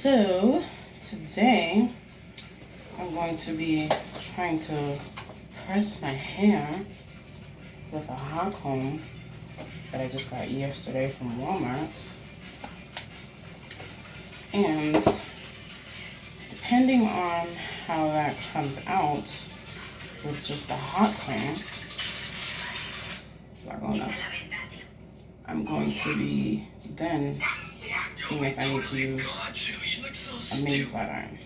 So today I'm going to be trying to press my hair with a hot comb that I just got yesterday from Walmart. And depending on how that comes out with just a hot comb, I'm going to be then seeing if I need to use a mini flat iron.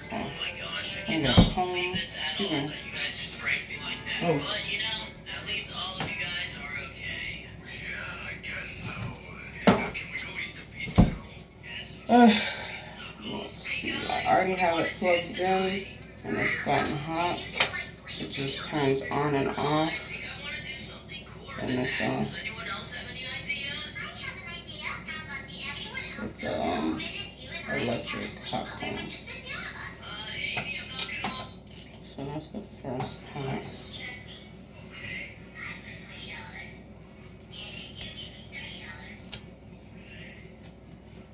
So, I'm gonna comb, excuse me. Oh. Let's see. I already have it plugged in and it's gotten hot. It just turns on and off. And this it's electric hot comb. So that's the first pass.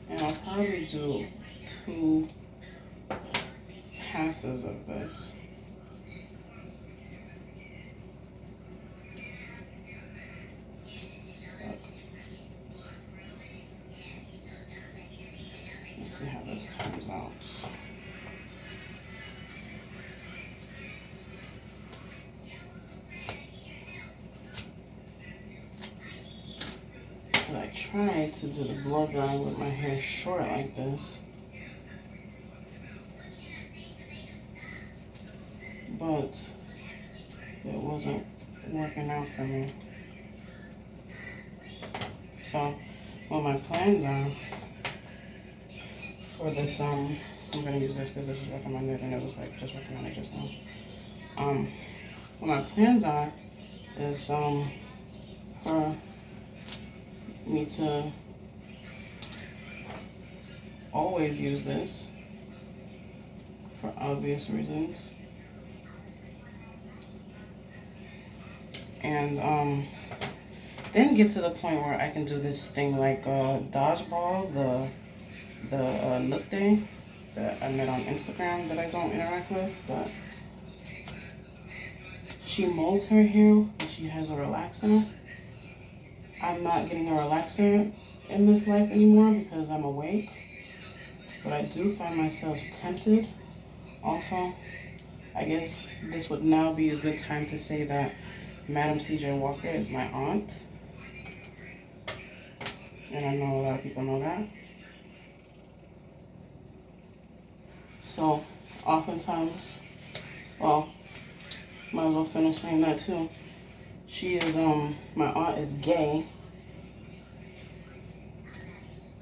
And I'll probably do 2 passes of this. Let's see how this comes out. I tried to do the blow drying with my hair short like this, but it wasn't working out for me. So what my plans are for this, I'm gonna use this because this is recommended and it was like just recommended just now. What my plans are is for me to always use this for obvious reasons. And then get to the point where I can do this thing like dodgeball, the Nook Day that I met on Instagram that I don't interact with, but she molds her hair and she has a relaxer. I'm not getting a relaxer in this life anymore because I'm awake, but I do find myself tempted. Also, I guess this would now be a good time to say that Madam C.J. Walker is my aunt. And I know a lot of people know that. So, oftentimes, well, might as well finish saying that too. She is, my aunt is gay.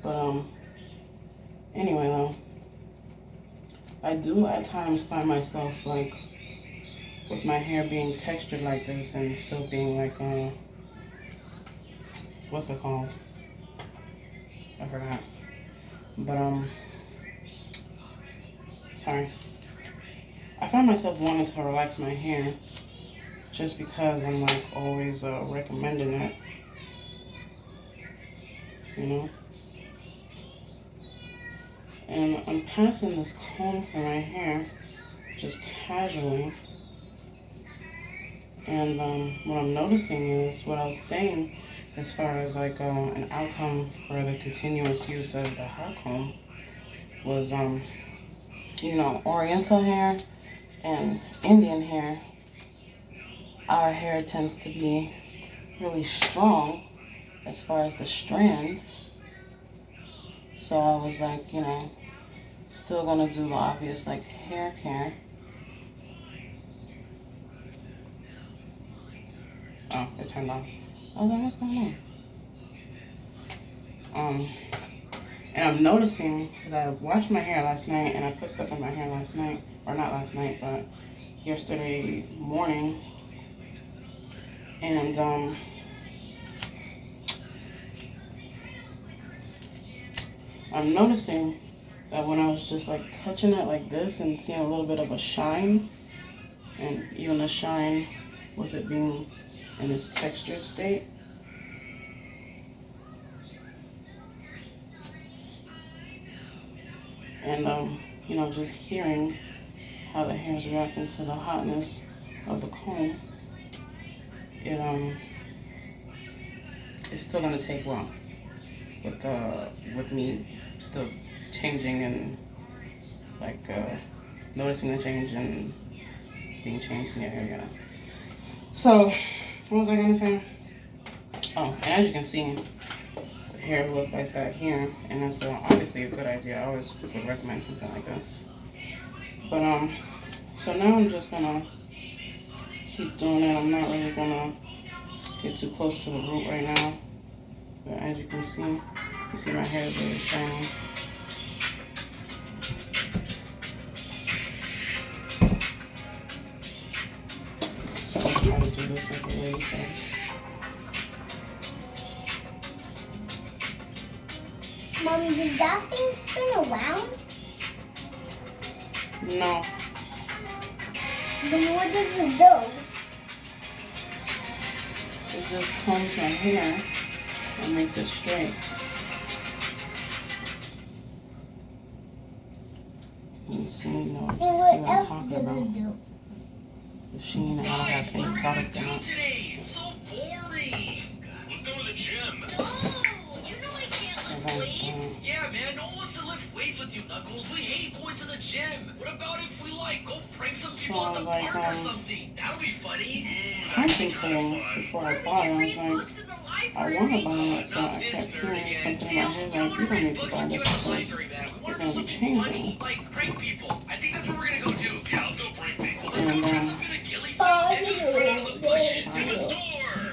But, anyway though, I do at times find myself like, with my hair being textured like this and still being like, what's it called? I forgot. But, sorry. I find myself wanting to relax my hair just because I'm like always recommending it, you know? And I'm passing this comb through my hair just casually. And what I'm noticing is what I was saying as far as like an outcome for the continuous use of the hot comb was, you know, Oriental hair and Indian hair, our hair tends to be really strong as far as the strands. So I was like, you know, still gonna do the obvious like hair care. Oh, it turned off. I was like, what's going on? And I'm noticing, because I washed my hair last night and I put stuff in my hair last night, or not last night, but yesterday morning. And I'm noticing that when I was just like touching it like this and seeing a little bit of a shine, and even a shine with it being in this textured state, And, you know, just hearing how the hair is reacting to the hotness of the comb, it's still gonna take long with me still changing and like noticing the change and being changed in the area. So what was I gonna say? Oh, and as you can see, the hair looks like that here, and it's obviously a good idea. I always would recommend something like this. But so now I'm just gonna keep doing it. I'm not really gonna get too close to the root right now. But as you can see my hair is really shiny. So I'll try to do this like a lady said. Mom, does that thing spin around? No. Then what does it do? It just combs my hair and makes it straight. You see, And what what I'm else talking does about. it do? The sheen, I don't have any product in it. Today? It's so boring. Let's go to the gym. No, you know I can't lift weights. Yeah, man, no one wants to lift weights with you, Knuckles. We hate going to the gym. What about if we go prank some people at the park or something? That'll be funny. Contemplating before I bought it, I was like, I want to buy it, but I kept hearing something in my head like, you don't need to buy this because you're going to be changing. Like prank people. I think that's what we're gonna go do. Yeah, let's go prank people. Let's And go dress up in a ghillie suit and just run out of the bushes to the store.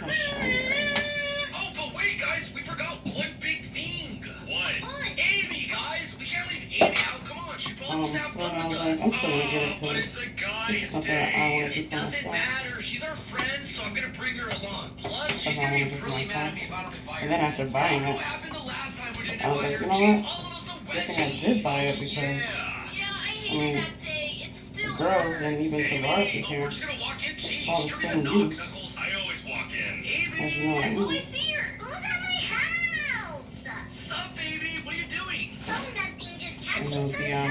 how shiny it is. Oh, but wait, guys, we forgot one big thing. What? Amy, guys, we can't leave Amy out. Come on, she probably wants to have But fun I with was us. like, I'm still going to get it But because it's a this is guy's something that I want to do day. for It doesn't myself. matter. She's our friend, so I'm gonna bring her along. Plus, she's Because I gonna want be to do for really mad at myself. me if I don't invite her. And then after buying What it, happened the last time we didn't I was invite like, her? you know She what? followed us a Good thing I wedgie. did buy it because Yeah, I hated that day. It's still girls and even Tavares is We're here. just gonna walk in. Jeez, All the you don't same even knock, use. Knuckles. I always walk in. As you know what I Amy! Oh, I mean. see her. Who's at my house? Sup, baby? What are you doing? Oh, nothing, just And catching it'll some be sun.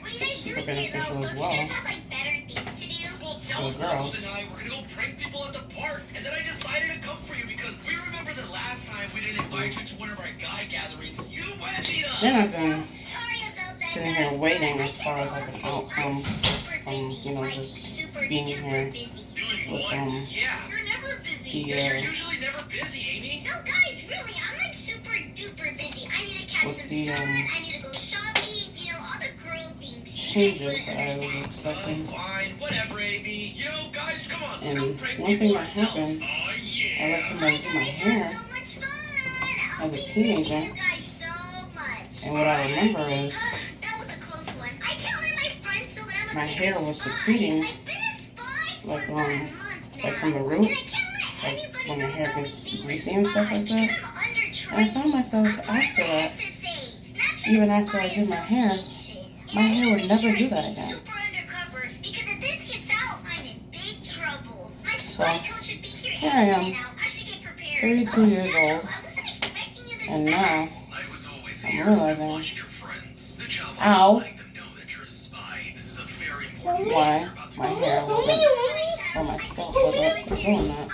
What are you guys super doing here, beneficial though? as Don't you well guys have, like, better things to do? Well, tell for us, the Knuckles girls. and I, we're gonna go prank people at the park. And then I decided to come for you because we remember that last time we didn't invite you to one of our guy gatherings. You wedgied us. Then I've been Sorry about that, sitting guys, here waiting but as far as like an outcome from, you know, just being here Doing with, what? Yeah. You're never busy. the, Yeah, you're usually never busy, Amy. No, guys, really, I'm like super duper busy. I need to catch with some the sun. I need to go shopping. You know, all the girl things. You guys changes wouldn't that I was understand. expecting. Fine, whatever, Amy. You know, guys, come on. Let's And go prank one people thing that ourselves. happened, Oh, yeah. I let somebody do my hair So much fun. I'll as a be teenager. missing you guys so much. And what I remember is That was a close one. I can't let my friends so that I'm a my secret hair was spy. secreting, I've been a spy like, for about a month now. like from the root, And I can't let like anybody when your know hair about me gets being a greasy and stuff spy like because that. I'm under And I found myself I'm part of after the that, SSA, Snapchat even after I Spy did my hair, Association. my And I hair need to would make never sure I do that stay again. super undercover because if this gets out, I'm in big trouble. My So, spy coach should be here here I any am, minute now. I should get prepared. 32 years Shadow, old, I wasn't expecting you this and now fast. I was always I'm here. realizing, I watched your friends. Good job on ow, letting them know that you're a spy. This is a very important mission why you're about to my go hair through. wasn't, or my scalp wasn't for doing that.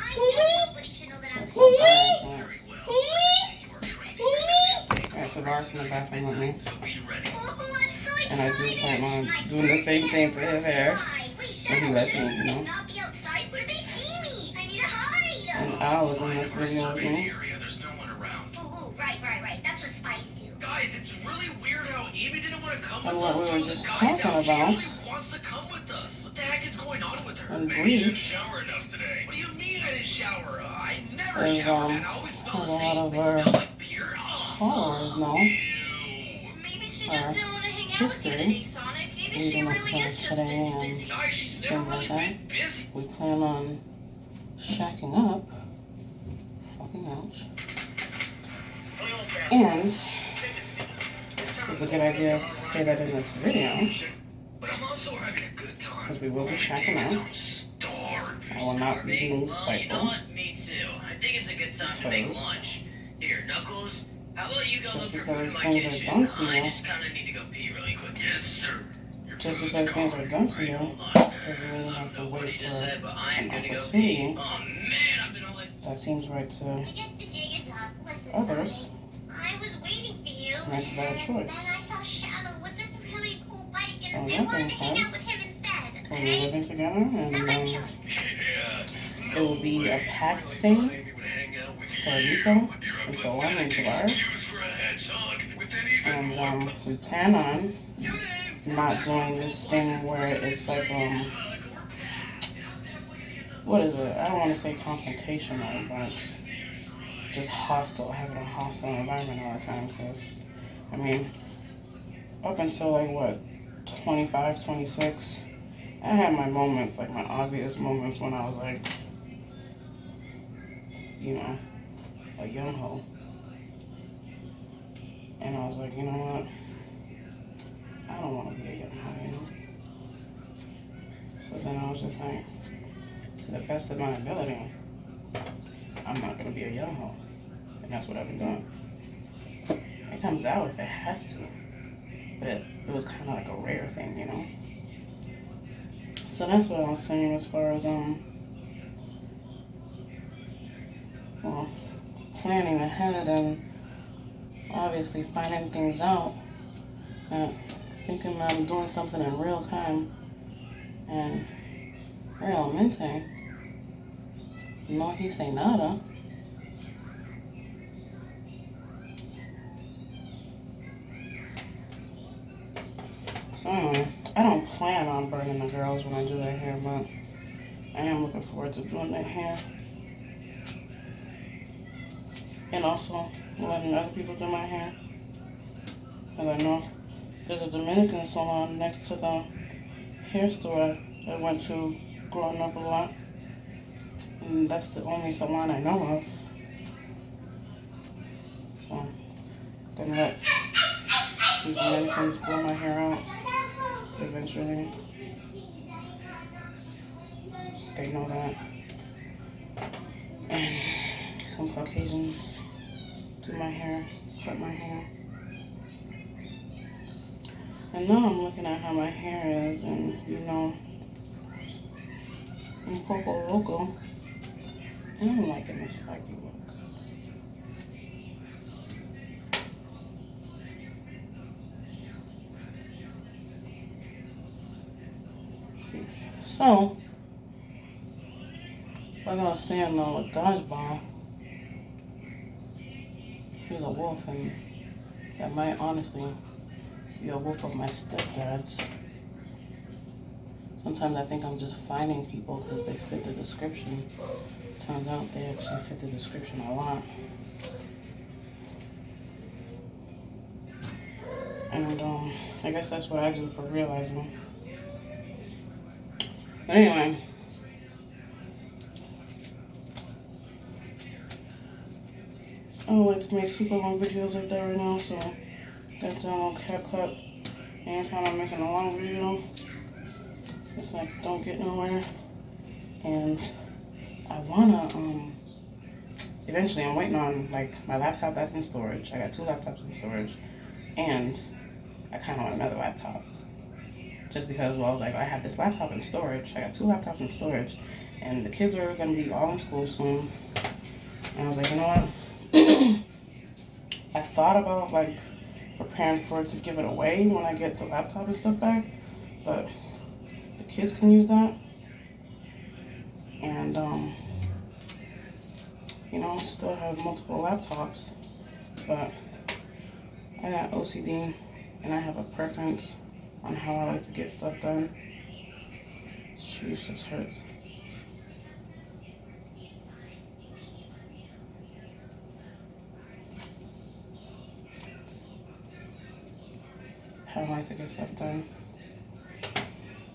Nobody should know that I'm That's so embarrassing. Very well. Let's continue our training. There's gonna be a big Alright, Tavares in the bathroom with me. so be ready. Oh, I'm so excited. And I do plan on My doing the first same day thing as to a his hair. spy. Wait, When he Shadow, lets shouldn't me, you I know. not be outside? Where do they see me? I need to hide. And Al was in Fine, this if we're video with surveying the me. area, there's no one around. Oh, right. That's what spies do. Guys, it's really weird how Amy didn't want to come And with what us we to were the just guys talking out. She about, usually wants to come with us. What the heck is going on with her? and Maybe you didn't Breach, shower enough today. What do you mean I didn't shower? I never is, shower, man. I always smell has the a lot same. of I our smell like pure followers awesome. know Ew. Maybe she our just didn't want to hang out with you history, today, Sonic. Maybe she leading up really to is just today and busy. Guys, she's never things really like that. been busy. We plan on shacking up. Fucking ouch. And it's a good idea to say that in this video, But I'm also having a good time. because we will be shacking up. I'm starved. I will not be being Well, you know spiteful. what? Me too. I think it's a good time to make lunch. Here, Knuckles, How about you go Just look for food in because my things are kitchen? done to I you, just kind of need to go pee really quick. Yes, sir. Your just food's because things gone. are done to Right, you, hold on. doesn't mean you have to What wait he for just said, but I am an gonna go pee. opportunity Oh man, I've been all like. that seems right to I guess the jig is up. Listen, others, Sonic, I was waiting for you, to make a better and choice. then I saw Shadow with this really cool bike, So and I that wanted being to hang said, out with him instead, when we're alright? living together and Not my feelings. Yeah. it will be a packed thing for Nico and so on and Tavares. And we plan on not doing this thing where it's like what is it? I don't want to say confrontational, but just hostile, having a hostile environment all the time. Because I mean, up until like what 25, 26, I had my moments, like my obvious moments when I was like, you know, a young hoe. And I was like, you know what? I don't want to be a young hoe, you know? So then I was just like, to the best of my ability, I'm not going to be a young hoe. And that's what I've been doing. It comes out if it has to. But it was kind of like a rare thing, you know? So that's what I was saying as far as, well, planning ahead and obviously finding things out and thinking that I'm doing something in real time and realmente no hice nada. So anyway, I don't plan on burning the girls when I do their hair, but I am looking forward to doing their hair. And also letting other people do my hair. Because I know there's a Dominican salon next to the hair store I went to growing up a lot. And that's the only salon I know of. So I'm gonna let some Dominicans blow my hair out eventually. They know that. And some Caucasians do my hair, cut my hair. And now I'm looking at how my hair is, and you know, I'm Coco Loco, and I'm liking this spiky look. So, like I was saying though, with Dodgeball, he's a wolf, and that might honestly be a wolf of my stepdad's. Sometimes I think I'm just finding people because they fit the description. Turns out they actually fit the description a lot. And I guess that's what I do for realizing. But anyway, I don't like to make super long videos like that right now, so that's CapCut. Anytime I'm making a long video, it's like don't get nowhere. And I wanna eventually I'm waiting on like my laptop that's in storage. I got 2 laptops in storage, and I kind of want another laptop. Just because, well, I was like, I have this laptop in storage. I got 2 laptops in storage, and the kids are gonna be all in school soon. And I was like, you know what? I thought about like preparing for it to give it away when I get the laptop and stuff back, but the kids can use that, and you know, still have multiple laptops, but I got OCD and I have a preference on how I like to get stuff done. Sheesh, this hurts. How I like to get stuff done.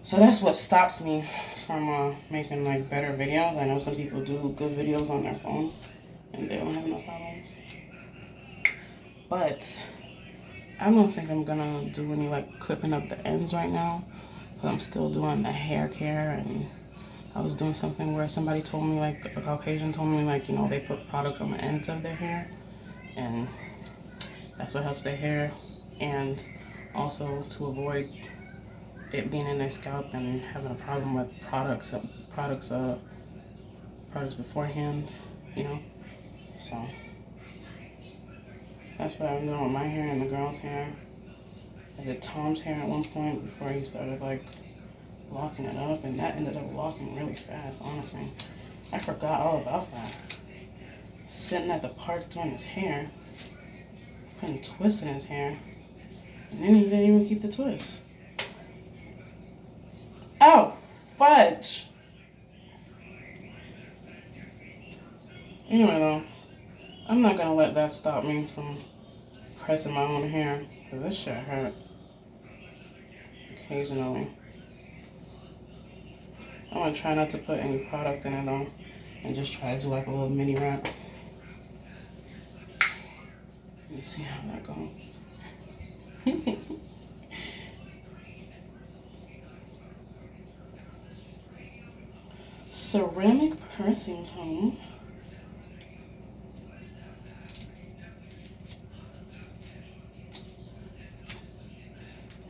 So that's what stops me from making like better videos. I know some people do good videos on their phone and they don't have no problems. But I don't think I'm gonna do any like clipping up the ends right now. But I'm still doing the hair care, and I was doing something where somebody told me, like a Caucasian told me, like, you know, they put products on the ends of their hair, and That's what helps their hair, and also to avoid it being in their scalp and having a problem with products beforehand, you know. So that's what I'm doing with my hair and the girl's hair. I did Tom's hair at one point before he started like locking it up, and that ended up locking really fast, honestly. I forgot all about that. Sitting at the park doing his hair, putting twists in his hair, and then he didn't even keep the twist. Oh, fudge! Anyway though, I'm not gonna let that stop me from pressing my own hair, because this shit hurt occasionally. I'm gonna try not to put any product in it though, and just try to do like a little mini wrap. Let me see how that goes. Ceramic pressing comb.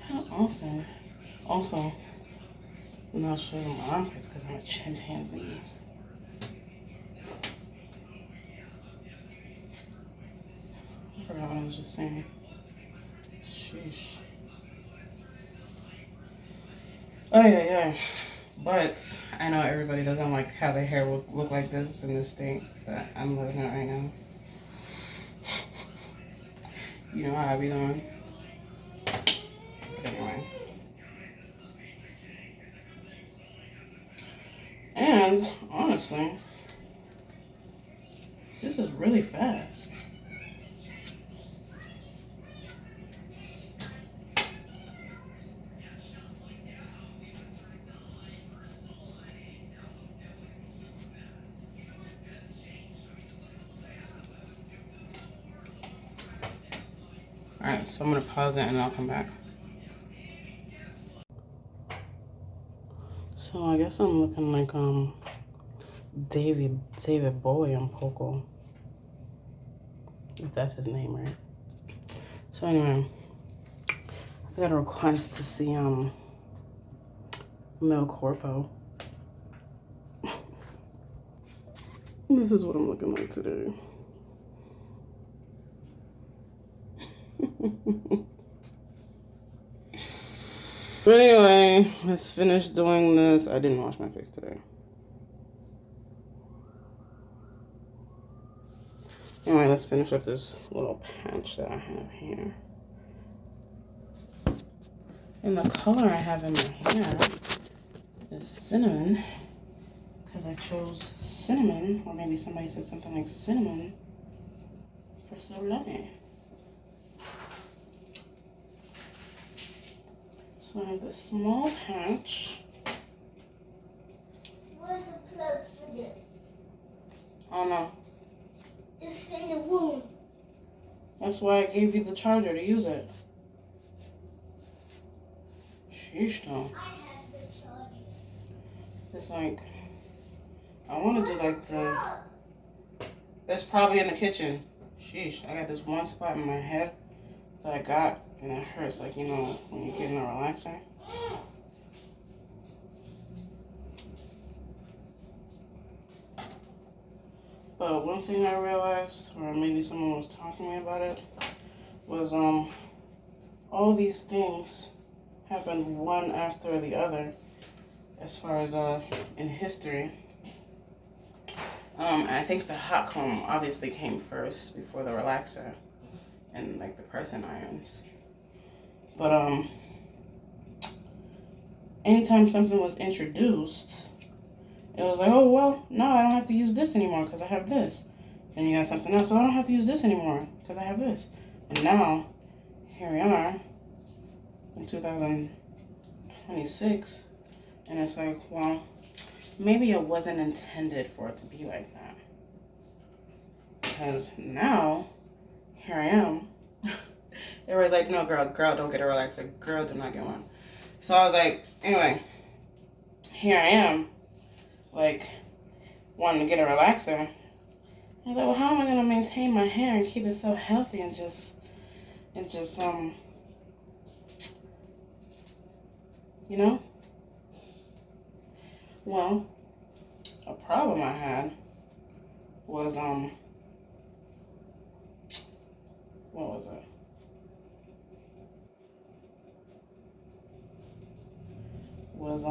How often? Also, I'm not showing my armpits because I'm a chimpanzee. I forgot what I was just saying. Sheesh. Oh yeah. But I know everybody doesn't like how their hair will look like this in this state that I'm living in right now. You know how I be doing. But anyway. And honestly, this is really fast. Alright, so I'm gonna pause it and I'll come back. So I guess I'm looking like David Bowie on Poco. If that's his name, right? So anyway, I got a request to see Mel Corpo. This is what I'm looking like today. But anyway, let's finish doing this. I didn't wash my face today. Anyway, let's finish up this little patch that I have here. And the color I have in my hair is cinnamon, because I chose cinnamon, or maybe somebody said something like cinnamon, for so long. So I have this small patch. Where's the plug for this? Oh no. It's in the room. That's why I gave you the charger to use it. Sheesh though. I have the charger. It's like, I want to do like the, it's probably in the kitchen. Sheesh, I got this one spot in my head that I got, and it hurts, like, you know, when you're getting a relaxer. But one thing I realized, or maybe someone was talking to me about it, was all these things happened one after the other as far as in history. I think the hot comb obviously came first before the relaxer and like the pressing irons. But anytime something was introduced, it was like, oh well, no, I don't have to use this anymore because I have this. Then you got something else, so I don't have to use this anymore because I have this. And now, here we are in 2026, and it's like, well, maybe it wasn't intended for it to be like that. Because now, here I am. Everybody's like, no, girl, don't get a relaxer. Girl, do not get one. So I was like, anyway, here I am, like, wanting to get a relaxer. I was like, well, how am I going to maintain my hair and keep it so healthy and just it just, you know? Well, a problem I had was, what was it? Was,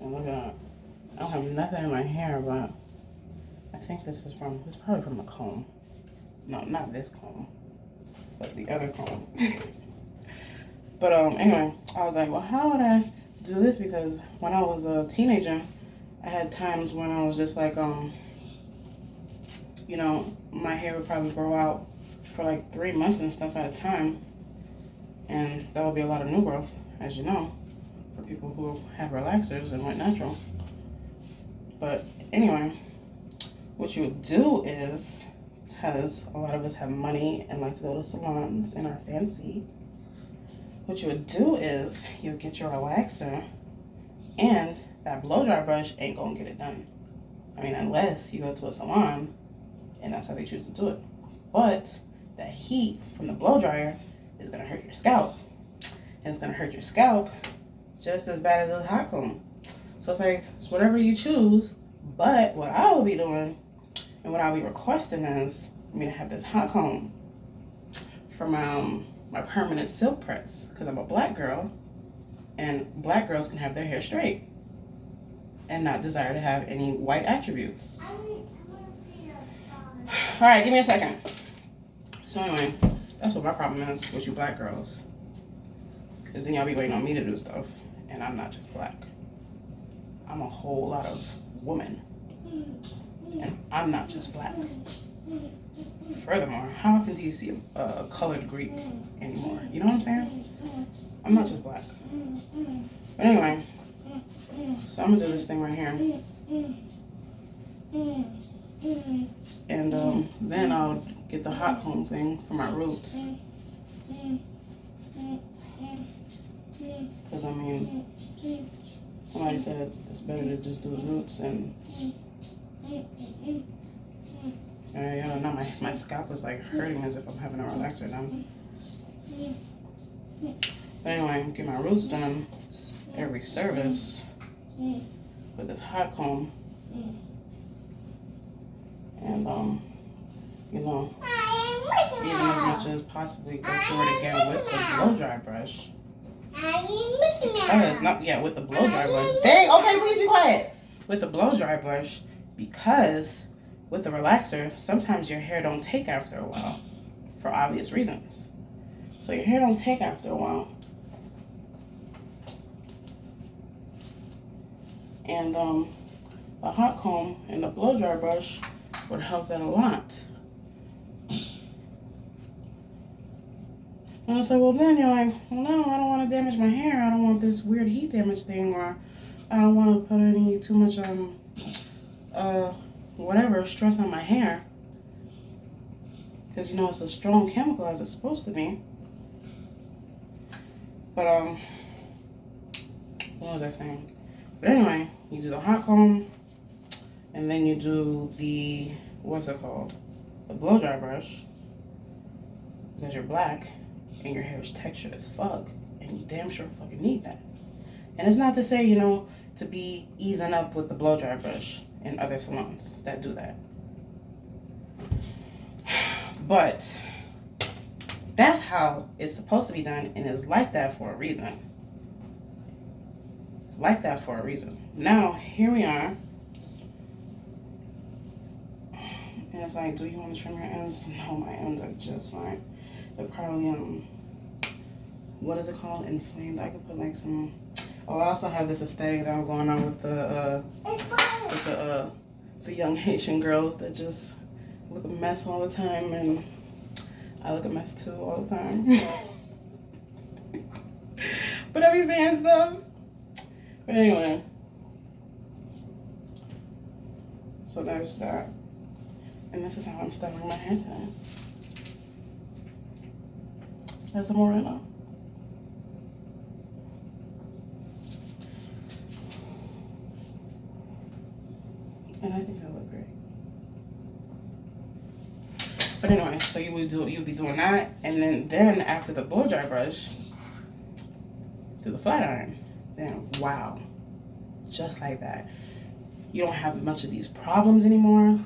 and look at that. I don't have nothing in my hair, but I think it's probably from the comb. No, not this comb, but the other comb. But, anyway, I was like, well, how would I do this? Because when I was a teenager, I had times when I was just like, you know, my hair would probably grow out for like 3 months and stuff at a time. And that would be a lot of new growth, as you know, for people who have relaxers and went natural. But anyway, what you would do is, because a lot of us have money and like to go to salons and are fancy, what you would do is you would get your relaxer, and that blow dry brush ain't gonna get it done. I mean, unless you go to a salon and that's how they choose to do it. But that heat from the blow dryer is gonna hurt your scalp. And it's gonna hurt your scalp just as bad as a hot comb. So it's like, it's whatever you choose. But what I will be doing and what I'll be requesting is for me to have this hot comb for my permanent silk press, because I'm a black girl and black girls can have their hair straight and not desire to have any white attributes. All right, give me a second. So anyway, that's what my problem is with you black girls. Because then y'all be waiting on me to do stuff, and I'm not just black. I'm a whole lot of woman, and I'm not just black. Furthermore, how often do you see a colored Greek anymore? You know what I'm saying? I'm not just black. But anyway, so I'm gonna do this thing right here. And then I'll get the hot comb thing for my roots. Because I mean, somebody said it's better to just do the roots and yeah, no, my scalp is like hurting as if I'm having a relaxer done. But anyway, get my roots done every service with this hot comb. And you know, even as much as possibly go through it again with the blow dry brush. Because with the blow dry brush. Dang, okay, please be quiet. With the blow dry brush, because with the relaxer, sometimes your hair don't take after a while for obvious reasons. So your hair don't take after a while. And a hot comb and the blow dry brush would help that a lot. And I was like, well, then you're like, well, no, I don't want to damage my hair. I don't want this weird heat damage thing, or I don't want to put any too much whatever stress on my hair, because you know it's a strong chemical as it's supposed to be. But what was I saying? But anyway, you do the hot comb, and then you do the, what's it called, the blow dry brush, because you're black and your hair is textured as fuck, and you damn sure fucking need that. And it's not to say, you know, to be easing up with the blow dry brush in other salons that do that. But that's how it's supposed to be done, and it's like that for a reason. It's like that for a reason. Now, here we are. And it's like, do you want to trim your ends? No, my ends are just fine. They're probably, what is it called? Inflamed. I could put like some, oh, I also have this aesthetic that I'm going on with the young Haitian girls that just look a mess all the time, and I look a mess too all the time. But I be saying stuff. But anyway, so there's that. And this is how I'm styling my hair today. As a moreno. And I think I look great. But anyway, so you'll be doing that, and then after the blow dry brush, do the flat iron. Then wow, just like that, you don't have much of these problems anymore.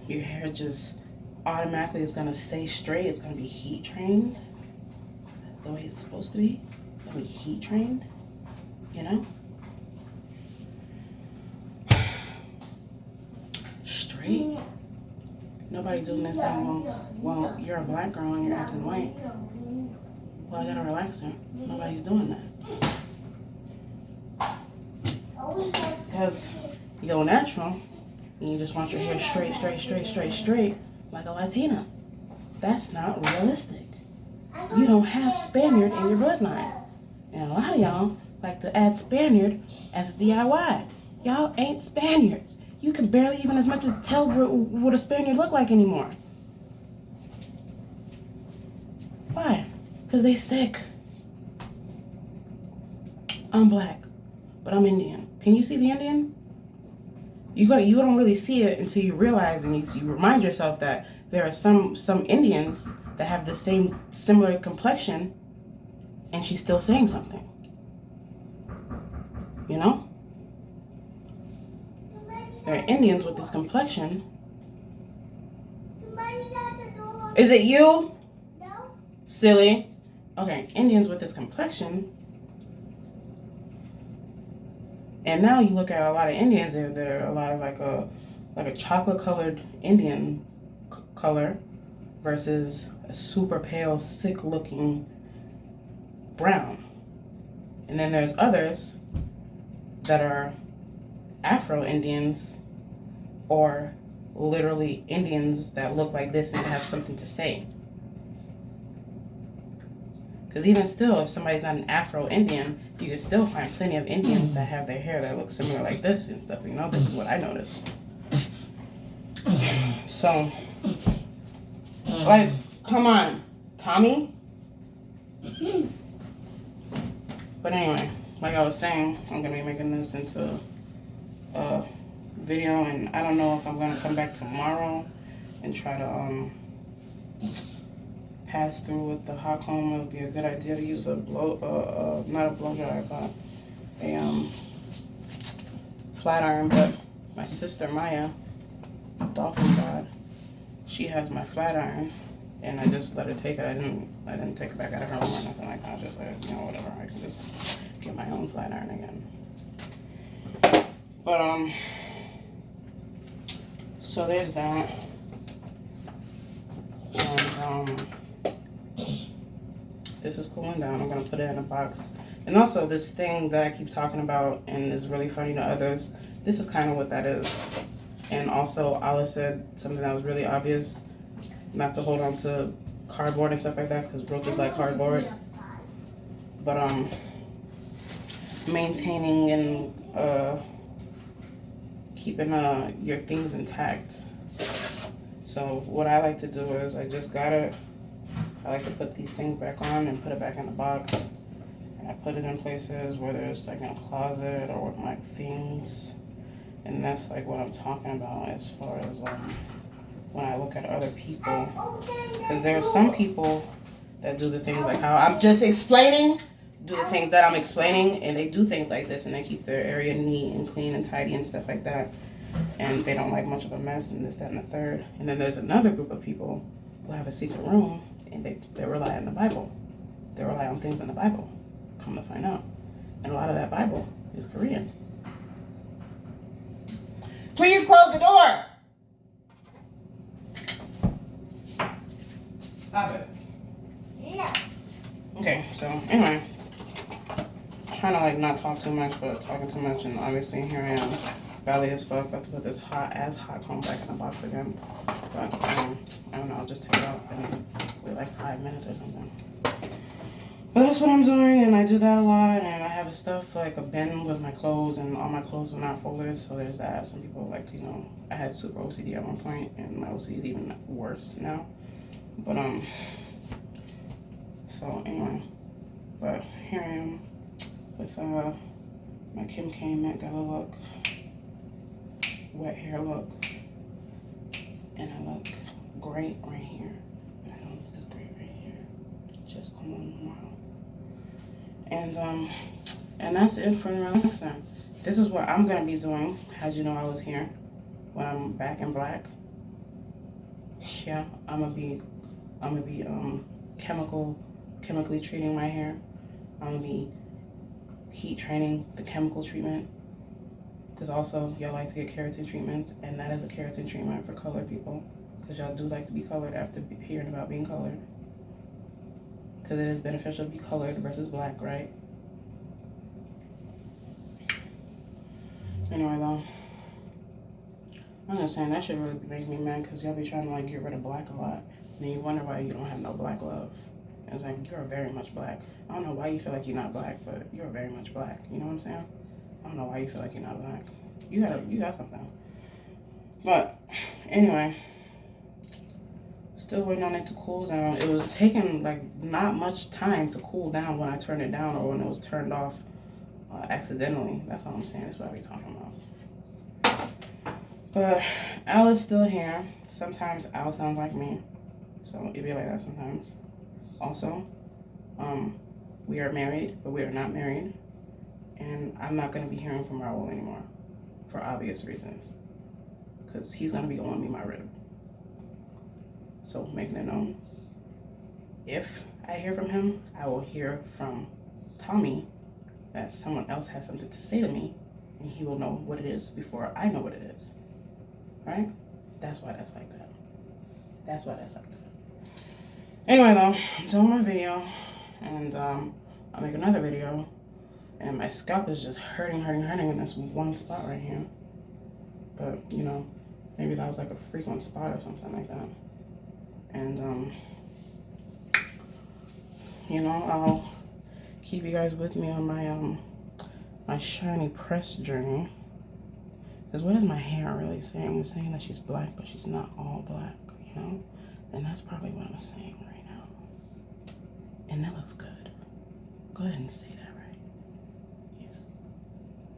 Your hair just automatically is gonna stay straight. It's gonna be heat trained the way it's supposed to be. It's gonna be heat trained, you know? Straight. Nobody doing this thing. Well, you're a black girl and you're acting white. Well, I gotta relax her. Nobody's doing that. Because you go natural and you just want your hair straight, like a Latina. That's not realistic. You don't have Spaniard in your bloodline. And a lot of y'all like to add Spaniard as a DIY. Y'all ain't Spaniards. You can barely even as much as tell what a Spaniard look like anymore. Why? Because they sick. I'm black, but I'm Indian. Can you see the Indian? You don't really see it until you realize and you remind yourself that there are some Indians that have the same similar complexion, and she's still saying something. You know? There are Indians with this complexion. Somebody's at the door. Is it you? No. Silly. Okay, Indians with this complexion. And now you look at a lot of Indians, they're a lot of like a chocolate colored Indian color versus a super pale, sick looking brown. And then there's others that are Afro Indians or literally Indians that look like this and have something to say. Because even still, if somebody's not an Afro Indian, you can still find plenty of Indians that have their hair that looks similar like this and stuff. You know, this is what I noticed. So, like, come on, Tommy. But anyway, like I was saying, I'm gonna be making this into a video, and I don't know if I'm gonna come back tomorrow and try to pass through with the hot comb. It would be a good idea to use a not a blow dryer, but a flat iron. But my sister Maya, Dolphin God, she has my flat iron, and I just let her take it. I didn't take it back out of her room or nothing like that. I just let it, whatever. I can just get my own flat iron again. But so there's that. And this is cooling down. I'm gonna put it in a box. And also this thing that I keep talking about and is really funny to others, this is kind of what that is. And also Ala said something that was really obvious, not to hold on to cardboard and stuff like that, because roaches like cardboard. But maintaining and keeping your things intact. So what I like to do is I like to put these things back on and put it back in the box. And I put it in places where there's like in a closet or with my things. And that's like what I'm talking about as far as when I look at other people. Because there are some people that do the things like how I'm just explaining, do the things that I'm explaining, and they do things like this and they keep their area neat and clean and tidy and stuff like that. And they don't like much of a mess and this, that, and the third. And then there's another group of people who have a secret room and they rely on the Bible. They rely on things in the Bible, come to find out. And a lot of that Bible is Korean. Please close the door! Stop it. No. Okay, so anyway. Trying to like not talk too much, but talking too much, and obviously here I am. Valley as fuck. About to put this hot comb back in the box again. But I don't know, I'll just take it out and wait like 5 minutes or something. But that's what I'm doing, and I do that a lot, and I have stuff like a bin with my clothes, and all my clothes are not folded, so there's that. Some people like to, I had super OCD at one point, and my OCD is even worse now. But so anyway, but here I am with my Kim K Met Gala look. Wet hair look, and I love great right here, but I don't look as great right here. Just come on tomorrow. And that's it for the relaxer. This is what I'm gonna be doing. How'd you know I was here? When I'm back in black. Yeah, I'm gonna be chemically treating my hair. I'm gonna be heat training the chemical treatment. Because also y'all like to get keratin treatments, and that is a keratin treatment for colored people. Because y'all do like to be colored after hearing about being colored. Because it is beneficial to be colored versus black, right? Anyway though, I'm just saying that shit really make me mad because y'all be trying to like get rid of black a lot. And then you wonder why you don't have no black love. And it's like, you're very much black. I don't know why you feel like you're not black, but you're very much black. You know what I'm saying? I don't know why you feel like you're not black. You got something. But anyway, still waiting on it to cool down. It was taking like not much time to cool down when I turned it down or when it was turned off accidentally. That's all I'm saying. That's what I be talking about. But Al is still here. Sometimes Al sounds like me. So it be like that sometimes. Also, we are married, but we are not married. And I'm not going to be hearing from Raul anymore. For obvious reasons. Because he's going to be owing me my rib. So making it known. If I hear from him, I will hear from Tommy that someone else has something to say to me. And he will know what it is before I know what it is. Right? That's why that's like that. That's why that's like that. Anyway, though, I'm doing my video, and I'll make another video, and my scalp is just hurting in this one spot right here. But, you know, maybe that was like a frequent spot or something like that. And, you know, I'll keep you guys with me on my, my shiny press journey. Because what is my hair really saying? It's saying that she's black, but she's not all black, you know? And that's probably what I'm saying right now. And that looks good. Go ahead and say that, right? Yes.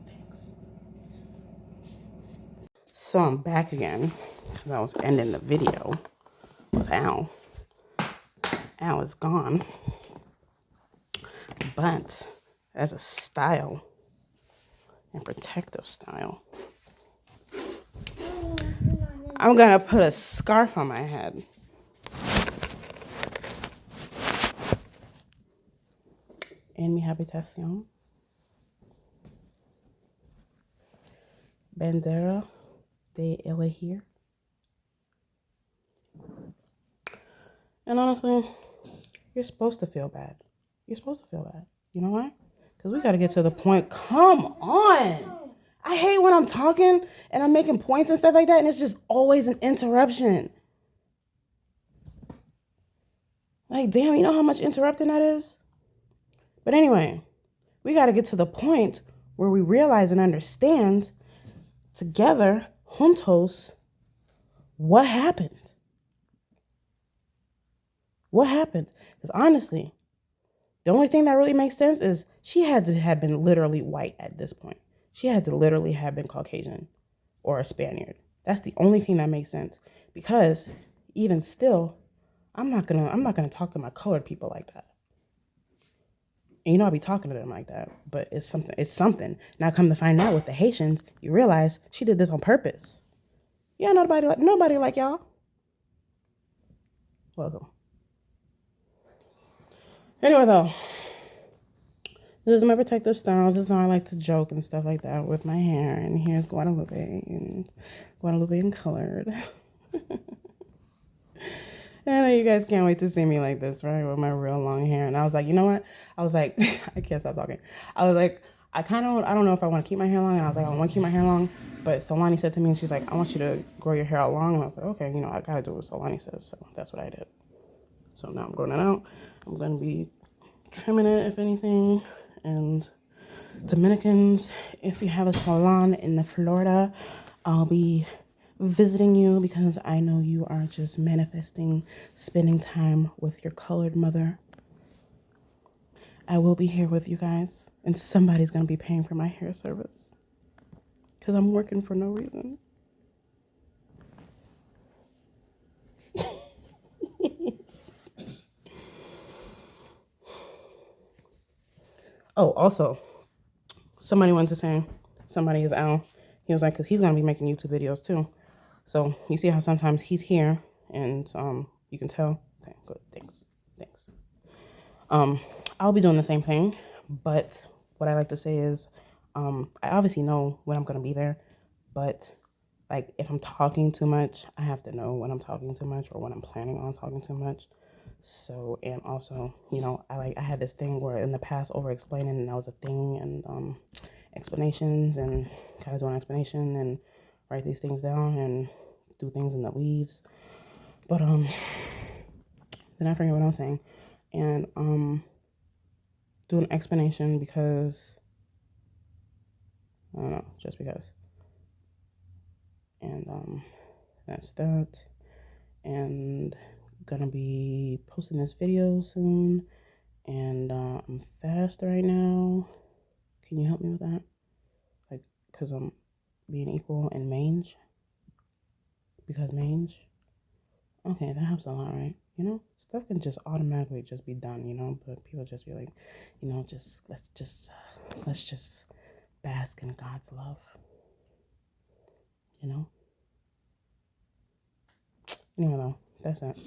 Thanks. So I'm back again, because I was ending the video with Al. Al is gone. But as a style, and protective style, I'm gonna put a scarf on my head. En mi habitación. Bandera de elegir. And honestly, you're supposed to feel bad. You're supposed to feel bad. You know why? Because we gotta get to the point. Come on! I hate when I'm talking and I'm making points and stuff like that, and it's just always an interruption. Like, damn, you know how much interrupting that is? But anyway, we got to get to the point where we realize and understand together, juntos, what happened. What happened? Because honestly, the only thing that really makes sense is she had to have been literally white at this point. She had to literally have been Caucasian or a Spaniard. That's the only thing that makes sense. Because even still, I'm not gonna talk to my colored people like that. And you know I'll be talking to them like that, but it's something. Now come to find out with the Haitians, you realize she did this on purpose. Yeah, nobody like y'all. Welcome. Anyway though, this is my protective style. This is how I like to joke and stuff like that with my hair. And here's Guadalupe and colored. I know you guys can't wait to see me like this, right? With my real long hair. And I was like, you know what? I was like, I can't stop talking. I was like, I don't know if I want to keep my hair long. And I was like, I want to keep my hair long. But Solani said to me, and she's like, I want you to grow your hair out long. And I was like, okay, you know, I got to do what Solani says. So that's what I did. So now I'm growing it out. I'm going to be trimming it, if anything. And Dominicans, if you have a salon in Florida, I'll be visiting you because I know you are just manifesting spending time with your colored mother. I will be here with you guys, and somebody's going to be paying for my hair service because I'm working for no reason. Oh, also, somebody wanted to say, somebody is Al. He was like, because he's going to be making YouTube videos too. So you see how sometimes he's here and you can tell. Okay, good. Thanks. Thanks. I'll be doing the same thing, but what I like to say is, I obviously know when I'm going to be there, but like if I'm talking too much, I have to know when I'm talking too much or when I'm planning on talking too much. So, and also, you know, I had this thing where in the past over explaining, and that was a thing, and explanations and kind of do an explanation and write these things down and do things in the weaves. But then I forget what I was saying. And do an explanation because I don't know, just because. And that's that. And gonna be posting this video soon. And I'm fast right now. Can you help me with that? Like, cause I'm being equal and mange. Because mange. Okay, that helps a lot, right? You know, stuff can just automatically just be done, you know. But people just be like, you know, just let's just bask in God's love, you know. Anyway, though, that's it.